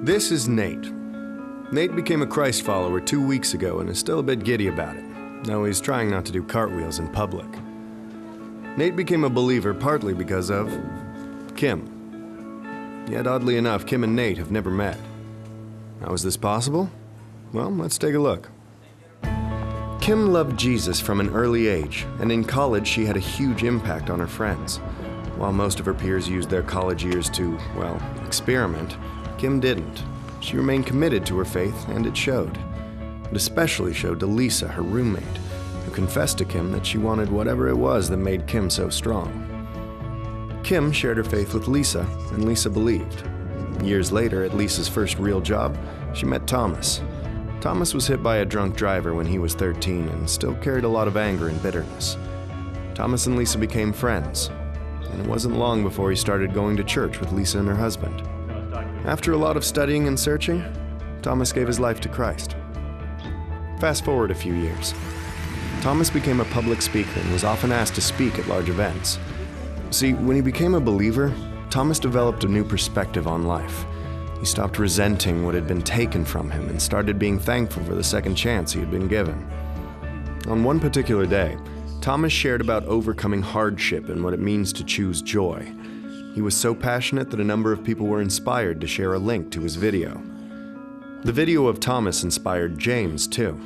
This is Nate. Nate became a Christ follower 2 weeks ago and is still a bit giddy about it, though he's trying not to do cartwheels in public. Nate became a believer partly because of Kim. Yet oddly enough, Kim and Nate have never met. How is this possible? Well, let's take a look. Kim loved Jesus from an early age, and in college she had a huge impact on her friends. While most of her peers used their college years to, well, experiment, Kim didn't. She remained committed to her faith, and it showed. It especially showed to Lisa, her roommate, who confessed to Kim that she wanted whatever it was that made Kim so strong. Kim shared her faith with Lisa, and Lisa believed. Years later, at Lisa's first real job, she met Thomas. Thomas was hit by a drunk driver when he was 13 and still carried a lot of anger and bitterness. Thomas and Lisa became friends, and it wasn't long before he started going to church with Lisa and her husband. After a lot of studying and searching, Thomas gave his life to Christ. Fast forward a few years. Thomas became a public speaker and was often asked to speak at large events. See, when he became a believer, Thomas developed a new perspective on life. He stopped resenting what had been taken from him and started being thankful for the second chance he had been given. On one particular day, Thomas shared about overcoming hardship and what it means to choose joy. He was so passionate that a number of people were inspired to share a link to his video. The video of Thomas inspired James, too.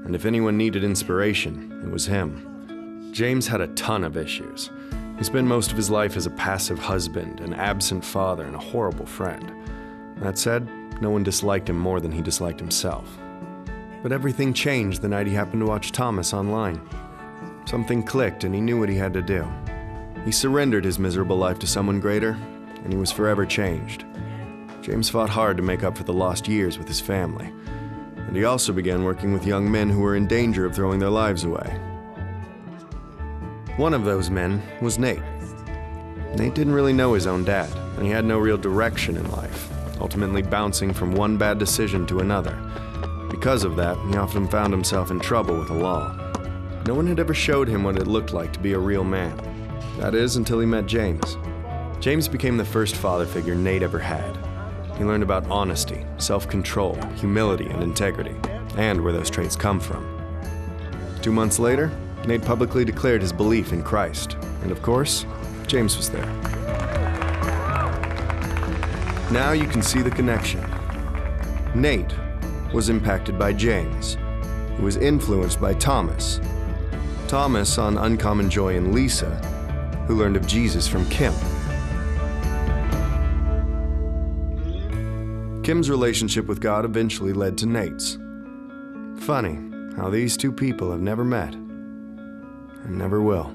And if anyone needed inspiration, it was him. James had a ton of issues. He spent most of his life as a passive husband, an absent father, and a horrible friend. That said, no one disliked him more than he disliked himself. But everything changed the night he happened to watch Thomas online. Something clicked and he knew what he had to do. He surrendered his miserable life to someone greater, and he was forever changed. James fought hard to make up for the lost years with his family, and he also began working with young men who were in danger of throwing their lives away. One of those men was Nate. Nate didn't really know his own dad, and he had no real direction in life, ultimately bouncing from one bad decision to another. Because of that, he often found himself in trouble with the law. No one had ever showed him what it looked like to be a real man. That is, until he met James. James became the first father figure Nate ever had. He learned about honesty, self-control, humility, and integrity, and where those traits come from. 2 months later, Nate publicly declared his belief in Christ, and of course, James was there. Now you can see the connection. Nate was impacted by James, who was influenced by Thomas. Thomas on Uncommon Joy in Lisa, who learned of Jesus from Kim. Kim's relationship with God eventually led to Nate's. Funny how these two people have never met and never will.